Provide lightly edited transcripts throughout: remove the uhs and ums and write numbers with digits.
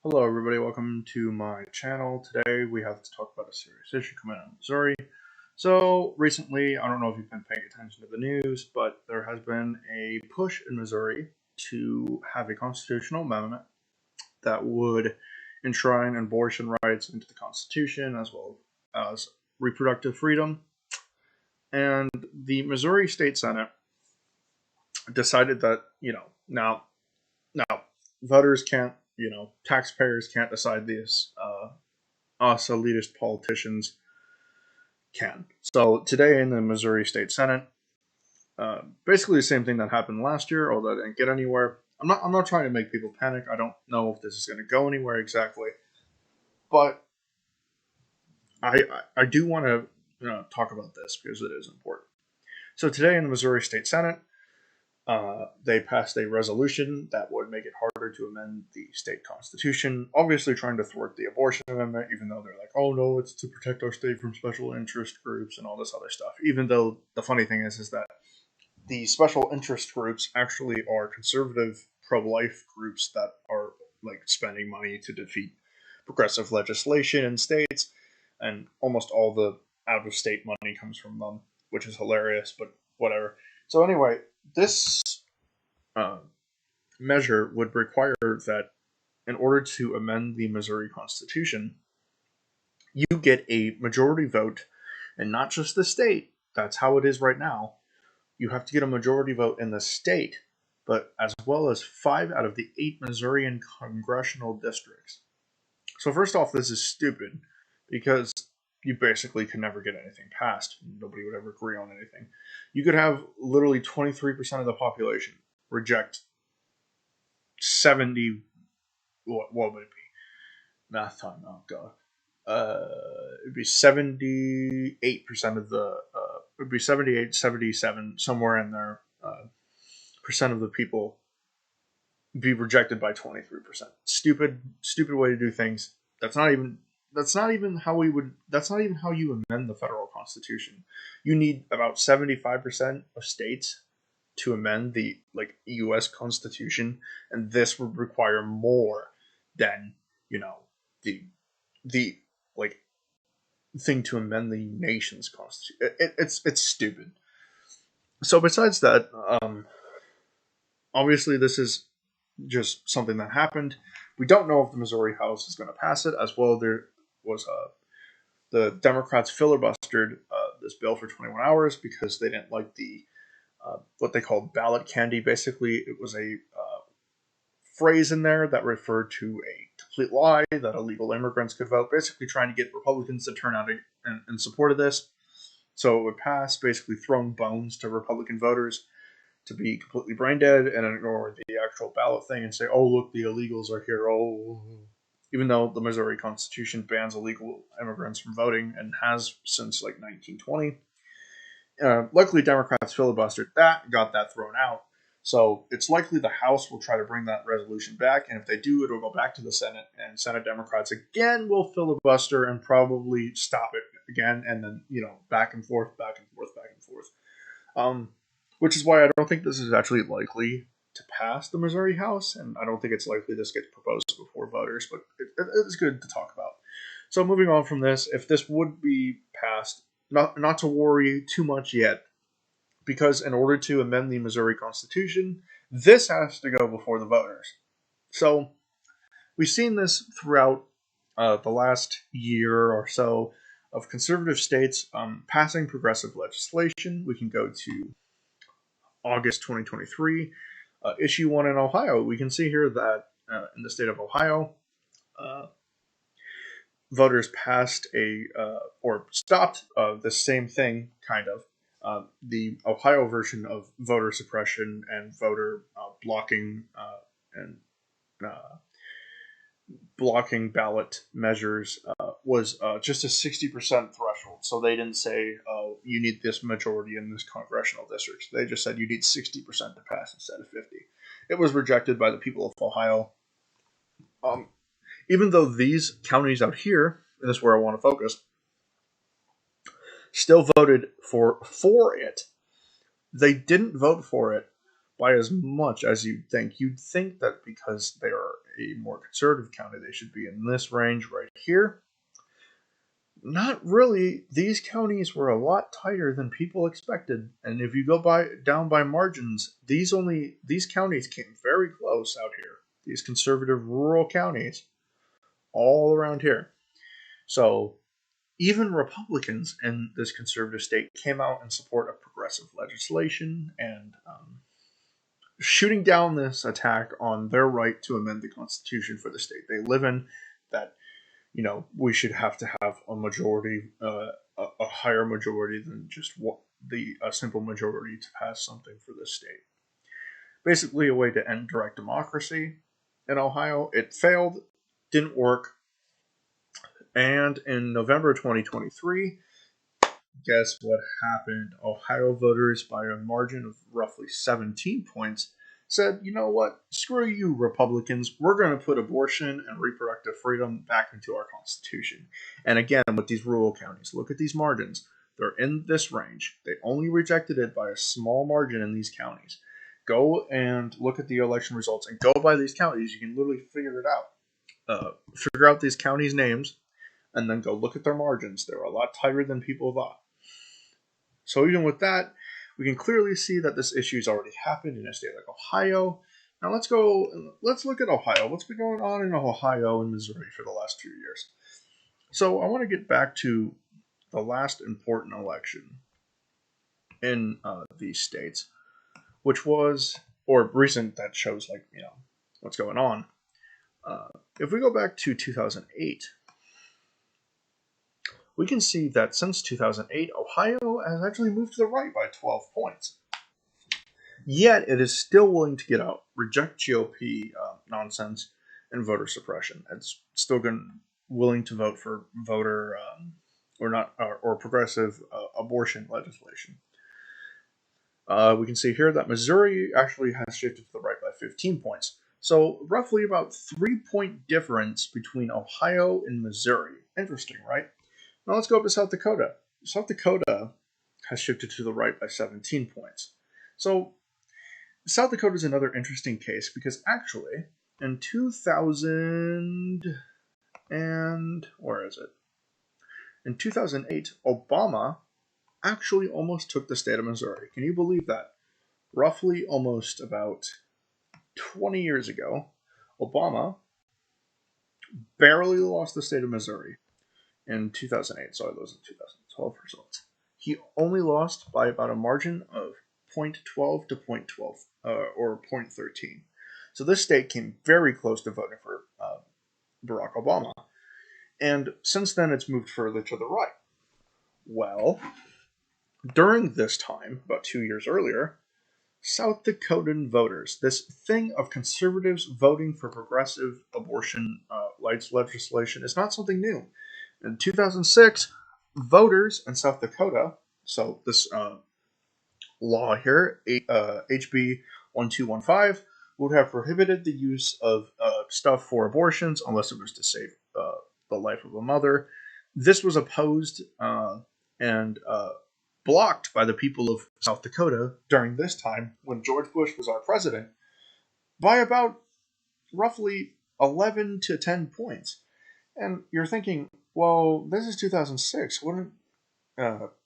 Hello, everybody. Welcome to my channel. Today we have to talk about a serious issue coming out of Missouri. So, recently, I don't know if you've been paying attention to the news, but there has been a push in Missouri to have a constitutional amendment that would enshrine abortion rights into the Constitution as well as reproductive freedom. And the Missouri State Senate decided that, now voters can't, taxpayers can't decide this. Us elitist politicians can. So today in the Missouri State Senate, basically the same thing that happened last year, although it didn't get anywhere. I'm not trying to make people panic. I don't know if this is going to go anywhere exactly, but I do want to talk about this because it is important. So today in the Missouri State Senate, they passed a resolution that would make it harder to amend the state constitution, obviously trying to thwart the abortion amendment, even though they're like, oh no, it's to protect our state from special interest groups and all this other stuff. Even though the funny thing is that the special interest groups actually are conservative pro-life groups that are like spending money to defeat progressive legislation in states, and almost all the out-of-state money comes from them, which is hilarious, but whatever. So anyway, this uh, measure would require that in order to amend the Missouri Constitution, you get a majority vote, and not just the state. That's how it is right now. You have to get a majority vote in the state, but as well as 5 out of the 8 Missourian congressional districts. So first off, this is stupid because you basically could never get anything passed. Nobody would ever agree on anything. You could have literally 23% of the population reject 70. What would it be? Math time. Oh god. It'd be 78% of the. It'd be 78, 77, somewhere in there. Percent of the people be rejected by 23%. Stupid way to do things. That's not even how we would. That's not even how you amend the federal constitution. You need about 75% of states to amend the U.S. Constitution, and this would require more than the the like thing to amend the nation's constitution. It's stupid. So besides that, obviously this is just something that happened. We don't know if the Missouri House is going to pass it. As well, there was the Democrats filibustered this bill for 21 hours because they didn't like the what they called ballot candy. Basically, it was a phrase in there that referred to a complete lie that illegal immigrants could vote, basically trying to get Republicans to turn out in support of this. So it would pass, basically throwing bones to Republican voters to be completely brain dead and ignore the actual ballot thing and say, oh, look, the illegals are here. Oh, even though the Missouri Constitution bans illegal immigrants from voting and has since 1920. Luckily, Democrats filibustered that, got that thrown out. So it's likely the House will try to bring that resolution back, and if they do, it'll go back to the Senate, and Senate Democrats again will filibuster and probably stop it again, and then back and forth, back and forth, back and forth. Which is why I don't think this is actually likely to pass the Missouri House, and I don't think it's likely this gets proposed before voters, but it's good to talk about. So moving on from this, if this would be passed, not to worry too much yet, because in order to amend the Missouri Constitution, this has to go before the voters. So we've seen this throughout the last year or so of conservative states passing progressive legislation. We can go to August 2023, issue 1 in Ohio. We can see here that in the state of Ohio, voters passed or stopped the same thing, kind of. The Ohio version of voter suppression and voter blocking and blocking ballot measures was just a 60% threshold. So they didn't say, oh, you need this majority in this congressional district. They just said you need 60% to pass instead of 50. It was rejected by the people of Ohio. Even though these counties out here, and this is where I want to focus, still voted for it, they didn't vote for it by as much as you'd think. You'd think that because they are a more conservative county, they should be in this range right here. Not really. These counties were a lot tighter than people expected, and if you go down by margins, these counties came very close out here. These conservative rural counties, all around here. So even Republicans in this conservative state came out in support of progressive legislation and shooting down this attack on their right to amend the Constitution for the state they live in. That we should have to have a majority, a higher majority than just a simple majority to pass something for this state. Basically, a way to end direct democracy in Ohio. It failed, didn't work, and in November 2023, guess what happened? Ohio voters, by a margin of roughly 17 points, said, you know what? Screw you, Republicans. We're going to put abortion and reproductive freedom back into our Constitution. And again, with these rural counties, look at these margins. They're in this range. They only rejected it by a small margin in these counties. Go and look at the election results and go by these counties. You can literally figure it out. Figure out these counties' names and then go look at their margins. They're a lot tighter than people thought. So even with that, we can clearly see that this issue has already happened in a state like Ohio. Now let's look at Ohio. What's been going on in Ohio and Missouri for the last few years? So I want to get back to the last important election in these states, which was, or recent, that shows what's going on. If we go back to 2008, we can see that since 2008, Ohio has actually moved to the right by 12 points. Yet it is still willing to get out, reject GOP nonsense, and voter suppression. It's still willing to vote for voter or progressive abortion legislation. We can see here that Missouri actually has shifted to the right by 15 points. So roughly about 3-point difference between Ohio and Missouri. Interesting, right? Now let's go up to South Dakota. South Dakota has shifted to the right by 17 points. So South Dakota is another interesting case because actually in 2000 and where is it? In 2008, Obama actually almost took the state of Missouri. Can you believe that? Roughly almost about 20 years ago, Obama barely lost the state of Missouri. In 2008, so it was in 2012 results. He only lost by about a margin of 0.12 to 0.12 or 0.13. So this state came very close to voting for Barack Obama. And since then, it's moved further to the right. Well, during this time, about 2 years earlier, South Dakotan voters, this thing of conservatives voting for progressive abortion rights legislation, is not something new. In 2006, voters in South Dakota, so this law here, HB 1215, would have prohibited the use of stuff for abortions unless it was to save the life of a mother. This was opposed and blocked by the people of South Dakota during this time when George Bush was our president by about roughly 11 to 10 points. And you're thinking, well, this is 2006. Wouldn't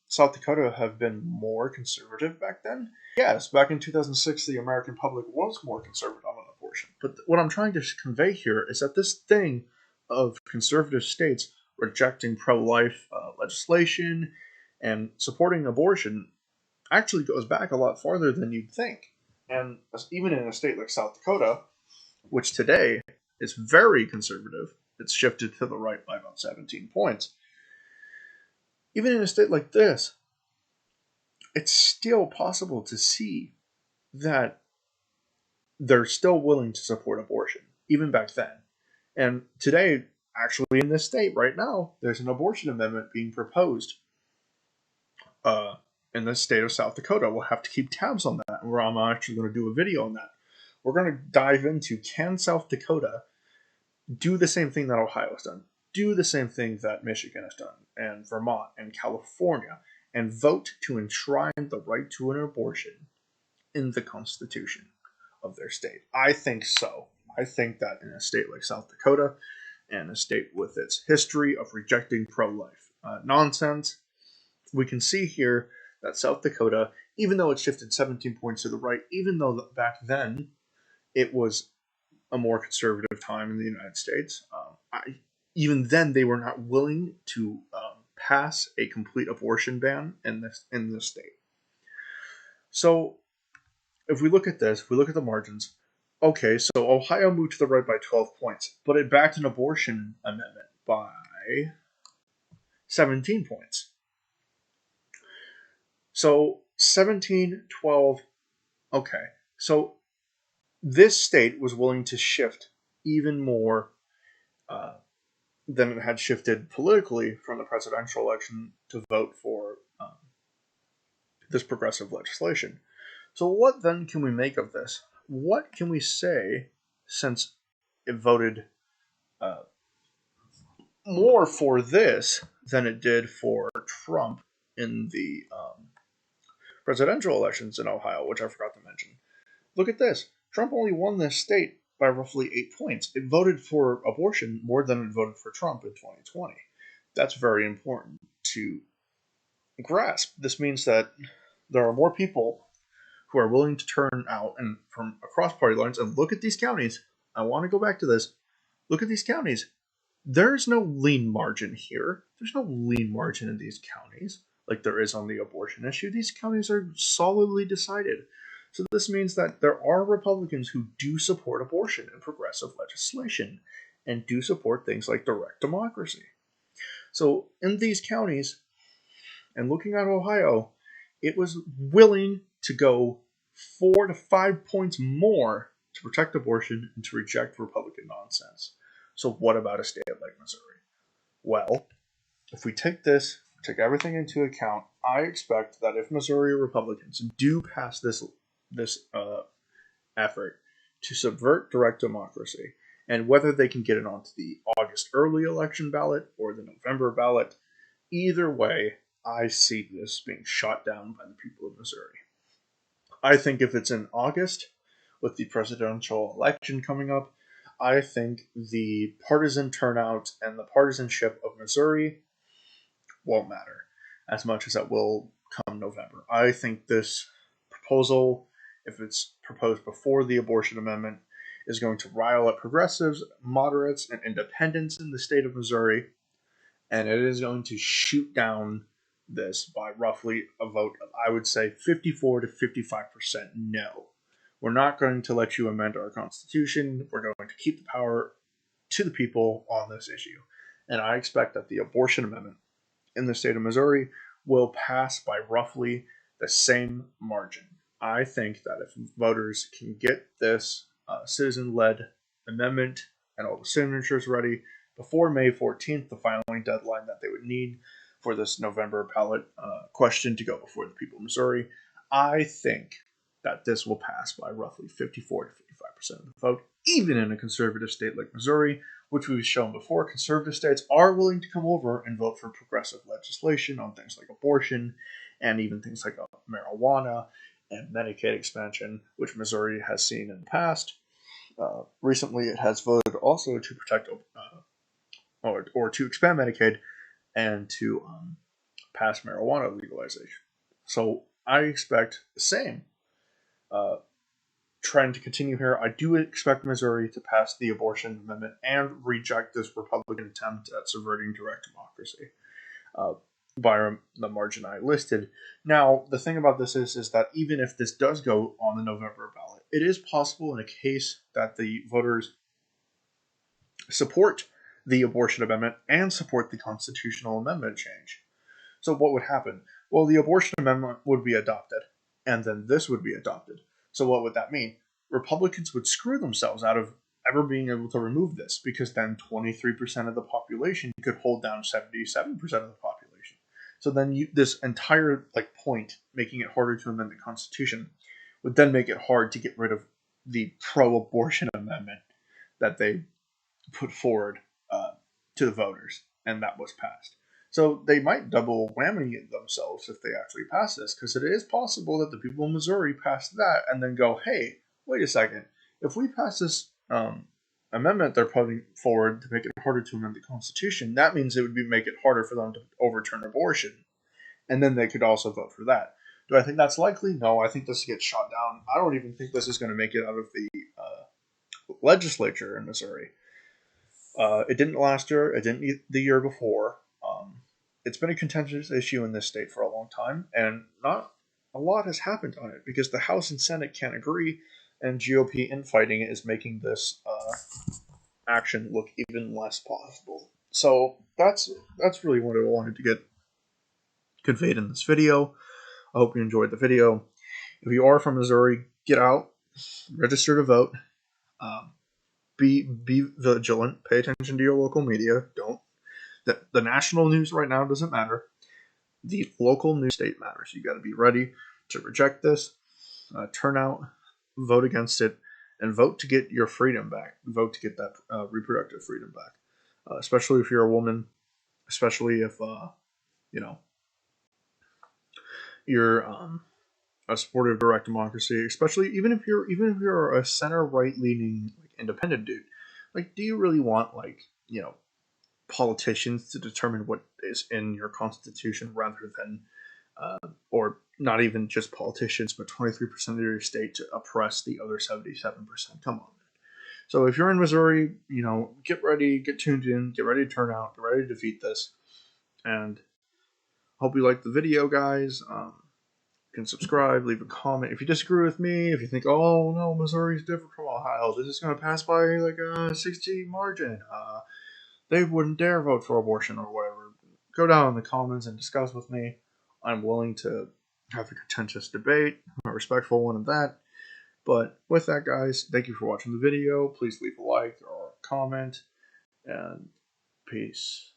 South Dakota have been more conservative back then? Yes, back in 2006, the American public was more conservative on abortion. But what I'm trying to convey here is that this thing of conservative states rejecting pro-life legislation and supporting abortion actually goes back a lot farther than you'd think. And even in a state like South Dakota, which today is very conservative, it's shifted to the right by about 17 points. Even in a state like this, it's still possible to see that they're still willing to support abortion, even back then. And today, actually in this state right now, there's an abortion amendment being proposed in the state of South Dakota. We'll have to keep tabs on that, where I'm actually going to do a video on that. We're going to dive into, can South Dakota do the same thing that Ohio has done, do the same thing that Michigan has done, and Vermont and California, and vote to enshrine the right to an abortion in the Constitution of their state? I think so. I think that in a state like South Dakota, and a state with its history of rejecting pro-life nonsense, we can see here that South Dakota, even though it shifted 17 points to the right, even though back then it was a more conservative time in the United States, even then they were not willing to pass a complete abortion ban in this state. So if we look at this, if we look at the margins, okay, so Ohio moved to the right by 12 points, but it backed an abortion amendment by 17 points. So 17, 12, okay. So this state was willing to shift even more than it had shifted politically from the presidential election to vote for this progressive legislation. So what then can we make of this? What can we say since it voted more for this than it did for Trump in the presidential elections in Ohio, which I forgot to mention? Look at this. Trump only won this state by roughly 8 points. It voted for abortion more than it voted for Trump in 2020. That's very important to grasp. This means that there are more people who are willing to turn out and from across party lines and look at these counties. I want to go back to this. Look at these counties. There's no lean margin here. There's no lean margin in these counties like there is on the abortion issue. These counties are solidly decided. So this means that there are Republicans who do support abortion and progressive legislation and do support things like direct democracy. So in these counties, and looking at Ohio, it was willing to go 4 to 5 points more to protect abortion and to reject Republican nonsense. So what about a state like Missouri? Well, if we take everything into account, I expect that if Missouri Republicans do pass this effort to subvert direct democracy, and whether they can get it onto the August early election ballot or the November ballot, either way, I see this being shot down by the people of Missouri. I think if it's in August, with the presidential election coming up, I think the partisan turnout and the partisanship of Missouri won't matter as much as it will come November. I think this proposal, if it's proposed before the abortion amendment, is going to rile up progressives, moderates, and independents in the state of Missouri, and it is going to shoot down this by roughly a vote of, I would say, 54 to 55% no. We're not going to let you amend our Constitution. We're going to keep the power to the people on this issue. And I expect that the abortion amendment in the state of Missouri will pass by roughly the same margin. I think that if voters can get this citizen-led amendment and all the signatures ready before May 14th, the filing deadline that they would need for this November ballot question to go before the people of Missouri, I think that this will pass by roughly 54 to 55% of the vote, even in a conservative state like Missouri, which we've shown before. Conservative states are willing to come over and vote for progressive legislation on things like abortion and even things like marijuana and Medicaid expansion, which Missouri has seen in the past. Recently, it has voted also to protect or to expand Medicaid and to pass marijuana legalization. So I expect the same trend to continue here. I do expect Missouri to pass the abortion amendment and reject this Republican attempt at subverting direct democracy by the margin I listed. Now, the thing about this is that even if this does go on the November ballot, it is possible in a case that the voters support the abortion amendment and support the constitutional amendment change. So what would happen? Well, the abortion amendment would be adopted, and then this would be adopted. So what would that mean? Republicans would screw themselves out of ever being able to remove this, because then 23% of the population could hold down 77% of the population. So then this entire point, making it harder to amend the Constitution, would then make it hard to get rid of the pro-abortion amendment that they put forward to the voters, and that was passed. So they might double whammy themselves if they actually pass this, because it is possible that the people in Missouri pass that and then go, hey, wait a second, if we pass this amendment they're putting forward to make it harder to amend the Constitution, that means it would make it harder for them to overturn abortion. And then they could also vote for that. Do I think that's likely? No, I think this gets shot down. I don't even think this is going to make it out of the legislature in Missouri. It didn't last year. It didn't the year before. It's been a contentious issue in this state for a long time, and not a lot has happened on it because the House and Senate can't agree, and GOP infighting is making this action look even less possible. So that's really what I wanted to get conveyed in this video. I hope you enjoyed the video. If you are from Missouri, get out, register to vote. Be vigilant. Pay attention to your local media. Don't. The national news right now doesn't matter. The local news state matters. You got to be ready to reject this, turn out, vote against it, and vote to get your freedom back. Vote to get that reproductive freedom back. Especially if you're a woman. Especially if you're a supporter of direct democracy. Especially even if you're a center right leaning independent dude. Like, do you really want politicians to determine what is in your constitution rather than, or not even just politicians, but 23% of your state to oppress the other 77%? Come on, man. So if you're in Missouri, get ready, get tuned in, get ready to turn out, get ready to defeat this, and hope you liked the video, guys. You can subscribe, leave a comment. If you disagree with me, if you think, oh no, Missouri's different from Ohio, this is going to pass by like a 60 margin, they wouldn't dare vote for abortion or whatever, go down in the comments and discuss with me. I'm willing to have a contentious debate, a respectful one of that. But with that, guys, thank you for watching the video. Please leave a like or a comment, and peace.